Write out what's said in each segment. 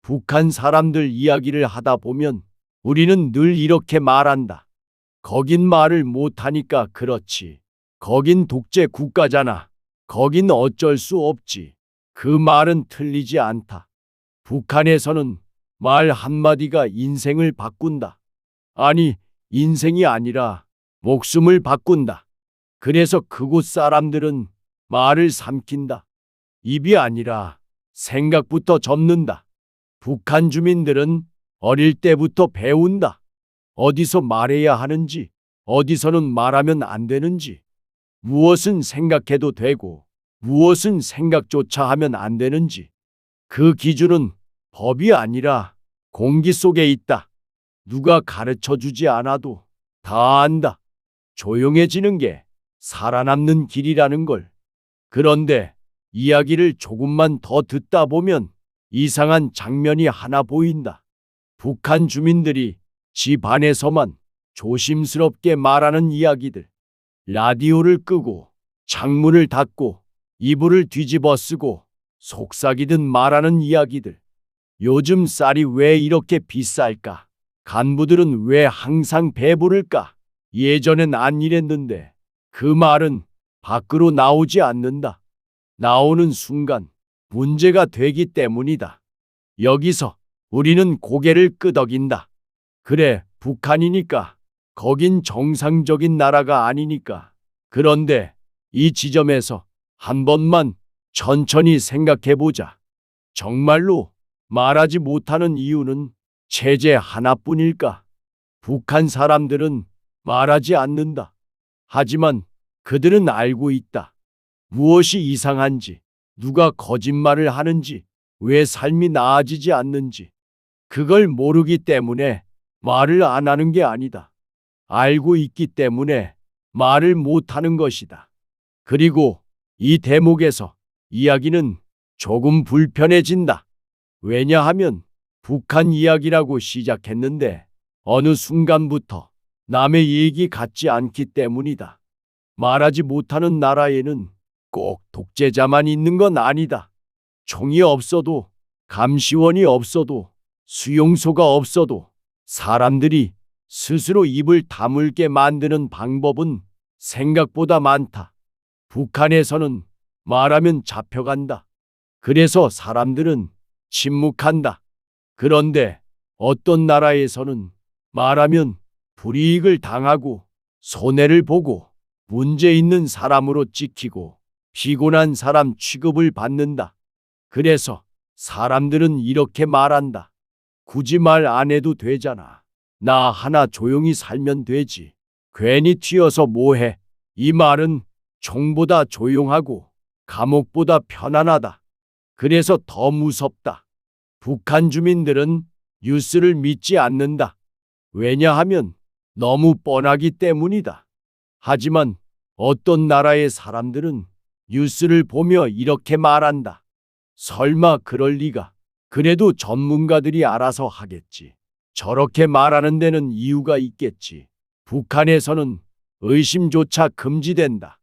북한 사람들 이야기를 하다 보면 우리는 늘 이렇게 말한다. 거긴 말을 못하니까 그렇지. 거긴 독재 국가잖아. 거긴 어쩔 수 없지. 그 말은 틀리지 않다. 북한에서는 말 한마디가 인생을 바꾼다. 아니, 인생이 아니라 목숨을 바꾼다. 그래서 그곳 사람들은 말을 삼킨다. 입이 아니라 생각부터 접는다. 북한 주민들은 어릴 때부터 배운다. 어디서 말해야 하는지, 어디서는 말하면 안 되는지, 무엇은 생각해도 되고, 무엇은 생각조차 하면 안 되는지. 그 기준은 법이 아니라 공기 속에 있다. 누가 가르쳐 주지 않아도 다 안다. 조용해지는 게 살아남는 길이라는 걸. 그런데 이야기를 조금만 더 듣다 보면 이상한 장면이 하나 보인다. 북한 주민들이 집 안에서만 조심스럽게 말하는 이야기들. 라디오를 끄고 창문을 닫고 이불을 뒤집어 쓰고 속삭이듯 말하는 이야기들. 요즘 쌀이 왜 이렇게 비쌀까? 간부들은 왜 항상 배부를까? 예전엔 안 이랬는데. 그 말은 밖으로 나오지 않는다. 나오는 순간 문제가 되기 때문이다. 여기서 우리는 고개를 끄덕인다. 그래, 북한이니까. 거긴 정상적인 나라가 아니니까. 그런데 이 지점에서 한 번만 천천히 생각해 보자. 정말로 말하지 못하는 이유는 체제 하나뿐일까? 북한 사람들은 말하지 않는다. 하지만 그들은 알고 있다. 무엇이 이상한지, 누가 거짓말을 하는지, 왜 삶이 나아지지 않는지. 그걸 모르기 때문에 말을 안 하는 게 아니다. 알고 있기 때문에 말을 못하는 것이다. 그리고 이 대목에서 이야기는 조금 불편해진다. 왜냐하면 북한 이야기라고 시작했는데 어느 순간부터 남의 얘기 같지 않기 때문이다. 말하지 못하는 나라에는 꼭 독재자만 있는 건 아니다. 총이 없어도, 감시원이 없어도, 수용소가 없어도 사람들이 스스로 입을 다물게 만드는 방법은 생각보다 많다. 북한에서는 말하면 잡혀간다. 그래서 사람들은 침묵한다. 그런데 어떤 나라에서는 말하면 불이익을 당하고 손해를 보고 문제 있는 사람으로 찍히고 피곤한 사람 취급을 받는다. 그래서 사람들은 이렇게 말한다. 굳이 말 안 해도 되잖아. 나 하나 조용히 살면 되지. 괜히 튀어서 뭐해. 이 말은 총보다 조용하고 감옥보다 편안하다. 그래서 더 무섭다. 북한 주민들은 뉴스를 믿지 않는다. 왜냐하면 너무 뻔하기 때문이다. 하지만 어떤 나라의 사람들은 뉴스를 보며 이렇게 말한다. 설마 그럴 리가. 그래도 전문가들이 알아서 하겠지. 저렇게 말하는 데는 이유가 있겠지. 북한에서는 의심조차 금지된다.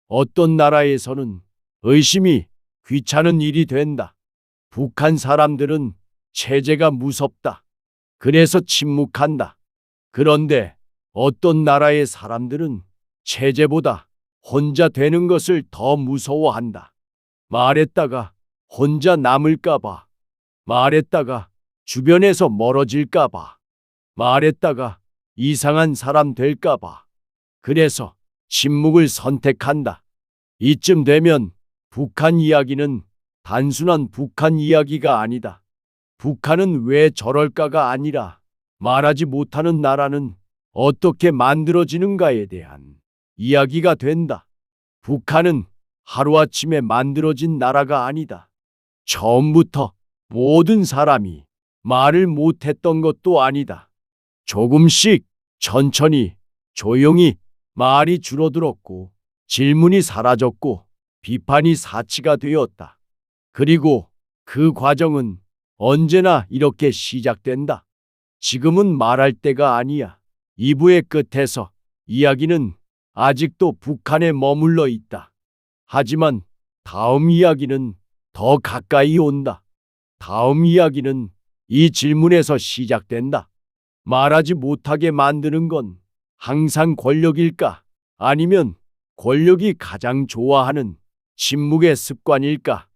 어떤 나라에서는 의심이 귀찮은 일이 된다. 북한 사람들은 체제가 무섭다. 그래서 침묵한다. 그런데 어떤 나라의 사람들은 체제보다 혼자 되는 것을 더 무서워한다. 말했다가 혼자 남을까봐. 말했다가 주변에서 멀어질까봐. 말했다가 이상한 사람 될까봐. 그래서 침묵을 선택한다. 이쯤 되면 북한 이야기는 단순한 북한 이야기가 아니다. 북한은 왜 저럴까가 아니라 말하지 못하는 나라는 어떻게 만들어지는가에 대한 이야기가 된다. 북한은 하루아침에 만들어진 나라가 아니다. 처음부터 모든 사람이 말을 못했던 것도 아니다. 조금씩 천천히 조용히 말이 줄어들었고 질문이 사라졌고 비판이 사치가 되었다. 그리고 그 과정은 언제나 이렇게 시작된다. 지금은 말할 때가 아니야. 2부의 끝에서 이야기는 아직도 북한에 머물러 있다. 하지만 다음 이야기는 더 가까이 온다. 다음 이야기는 이 질문에서 시작된다. 말하지 못하게 만드는 건 항상 권력일까? 아니면 권력이 가장 좋아하는 침묵의 습관일까?